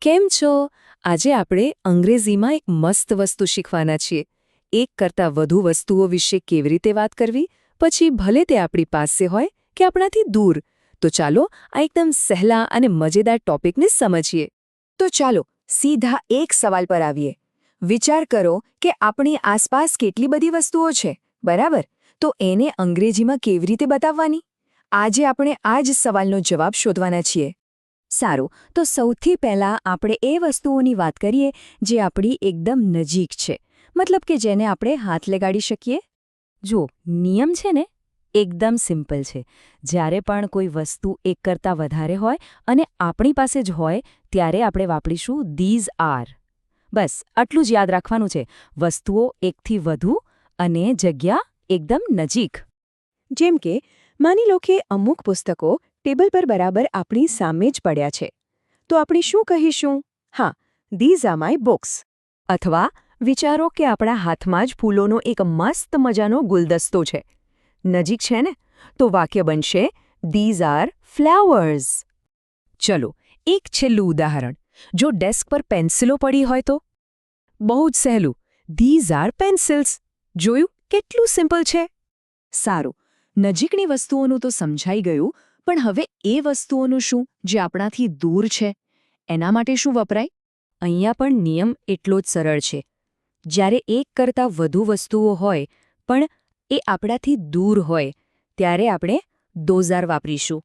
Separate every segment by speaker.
Speaker 1: કેમ છો? આજે આપણે અંગ્રેજીમાં એક મસ્ત વસ્તુ શીખવાના છીએ. એક કરતાં વધુ વસ્તુઓ વિશે કેવી રીતે વાત કરવી, પછી ભલે તે આપણી પાસે હોય કે આપણાથી દૂર. તો ચાલો આ એકદમ સહેલા અને મજેદાર ટોપિકને સમજીએ.
Speaker 2: તો ચાલો સીધા એક સવાલ પર આવીએ. વિચાર કરો કે આપણી આસપાસ કેટલી બધી વસ્તુઓ છે, બરાબર? તો એને અંગ્રેજીમાં કેવી રીતે બતાવવાની? આજે આપણે આ જ સવાલનો જવાબ શોધવાના છીએ. સારું, તો સૌથી પહેલાં આપણે એ વસ્તુઓની વાત કરીએ જે આપણી એકદમ નજીક છે, મતલબ કે જેને આપણે હાથ લગાડી શકીએ. જો નિયમ છે ને, એકદમ સિમ્પલ છે. જ્યારે પણ કોઈ વસ્તુ એક કરતાં વધારે હોય અને આપણી પાસે જ હોય ત્યારે આપણે વાપરીશું ધીઝ આર. બસ આટલું જ યાદ રાખવાનું છે. વસ્તુઓ એકથી વધુ અને જગ્યા એકદમ નજીક. જેમ કે માની લો કે અમુક પુસ્તકો ટેબલ પર બરાબર આપણી સામે જ પડ્યા છે, તો આપણે શું કહીશું? હા, ધીઝ આર માય બુક્સ. અથવા વિચારો કે આપણા હાથમાં જ ફૂલોનો એક મસ્ત મજાનો ગુલદસ્તો છે. નજીક છે ને, તો વાક્ય બનશે ધીઝ આર ફ્લાવર્સ. ચલો એક છેલ્લું ઉદાહરણ. જો ડેસ્ક પર પેન્સિલો પડી હોય તો? બહુ જ સહેલું, ધીઝ આર પેન્સિલ્સ. જોયું કેટલું સિમ્પલ છે? સારું, નજીકની વસ્તુઓનું તો સમજાઈ ગયું, પણ હવે એ વસ્તુઓનું શું જે આપણાથી દૂર છે? એના માટે શું વપરાય? અહીંયા પણ નિયમ એટલો જ સરળ છે. જ્યારે એક કરતાં વધુ વસ્તુઓ હોય પણ એ આપણાથી દૂર હોય ત્યારે આપણે ધોઝ આર વાપરીશું.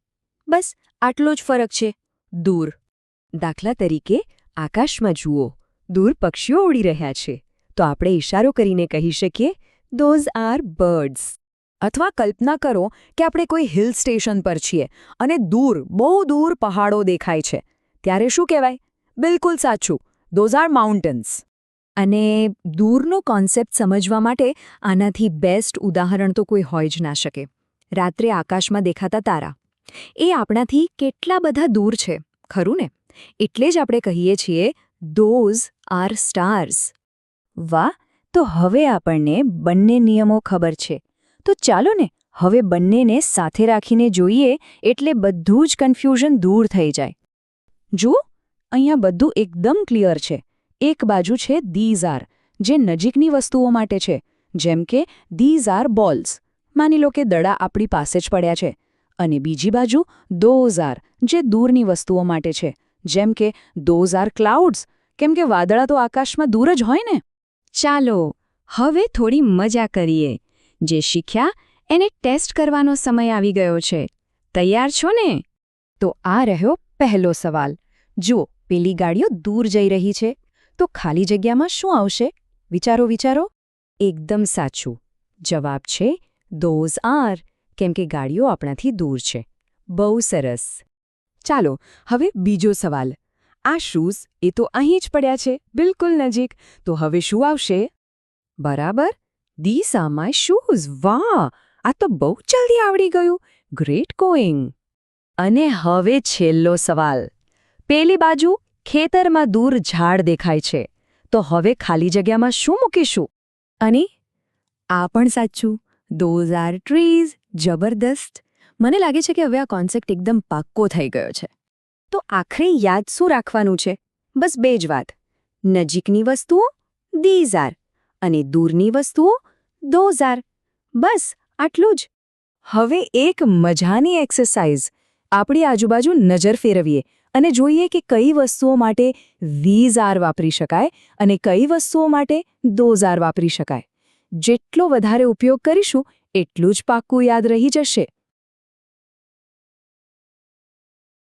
Speaker 2: બસ આટલો જ ફરક છે. દૂર. દાખલા તરીકે આકાશમાં જુઓ, દૂર પક્ષીઓ ઉડી રહ્યા છે, તો આપણે ઇશારો કરીને કહી શકીએ ધોઝ આર બર્ડ્સ. અથવા કલ્પના કરો કે આપણે કોઈ હિલ સ્ટેશન પર છીએ અને દૂર, બહુ દૂર પહાડો દેખાય છે. ત્યારે શું કહેવાય? બિલકુલ સાચું, ધોઝ આર માઉન્ટેન્સ. અને દૂરનો કોન્સેપ્ટ સમજવા માટે આનાથી બેસ્ટ ઉદાહરણ તો કોઈ હોય જ ના શકે. રાત્રે આકાશમાં દેખાતા તારા. એ આપણાથી કેટલા બધા દૂર છે, ખરું ને? એટલે જ આપણે કહીએ છીએ ધોઝ આર સ્ટાર્સ. વાહ! તો હવે આપણને બંને નિયમો ખબર છે. તો ચાલો ને હવે બંનેને સાથે રાખીને જોઈએ એટલે બધું જ કન્ફ્યુઝન દૂર થઈ જાય. જુઓ, અહીંયા બધું એકદમ ક્લિયર છે. એક બાજુ છે ધીઝ આર, જે નજીકની વસ્તુઓ માટે છે, જેમ કે ધીઝ આર બોલ્સ. માની લો કે દડા આપણી પાસે જ પડ્યા છે. અને બીજી બાજુ ધોઝ આર, જે દૂરની વસ્તુઓ માટે છે, જેમ કે ધોઝ આર ક્લાઉડ્સ, કેમ કે વાદળા તો આકાશમાં દૂર જ હોય ને. ચાલો હવે થોડી મજા કરીએ. જે શીખ્યા એને ટેસ્ટ કરવાનો સમય આવી ગયો છે. તૈયાર છો ને? તો આ રહ્યો પહેલો સવાલ. જુઓ, પેલી ગાડીઓ દૂર જઈ રહી છે, તો ખાલી જગ્યામાં શું આવશે? વિચારો વિચારો. એકદમ સાચું. જવાબ છે ધોઝ આર, કેમ કે ગાડીઓ આપણાથી દૂર છે. બહુ સરસ. ચાલો હવે બીજો સવાલ. આ શૂઝ એ તો અહીં જ પડ્યા છે, બિલકુલ નજીક. તો હવે શું આવશે? બરાબર, ધીઝ આર માય શૂઝ. વાહ! આ તો બહુ જલ્દી આવડી ગયું. Great going. અને હવે છેલ્લો સવાલ. પેલી બાજુ ખેતરમાં દૂર ઝાડ દેખાય છે, તો હવે ખાલી જગ્યામાં શું મૂકીશું? અને આ પણ સાચું, ધોઝ આર ટ્રીઝ. જબરદસ્ત. મને લાગે છે કે હવે આ કોન્સેપ્ટ એકદમ પાક્કો થઈ ગયો છે. તો આખરે યાદ શું રાખવાનું છે? બસ બે જ વાત. નજીકની વસ્તુઓ ધીઝ આર અને દૂરની વસ્તુઓ ધોઝ આર. બસ આટલું જ. હવે એક મજાની એક્સરસાઇઝ. આપણી આજુબાજુ નજર ફેરવીએ અને જોઈએ કે કઈ વસ્તુઓ માટે ધીઝ આર વાપરી શકાય અને કઈ વસ્તુઓ માટે ધોઝ આર વાપરી શકાય. જેટલો વધારે ઉપયોગ કરીશું એટલું જ પાક્કું યાદ રહી જશે.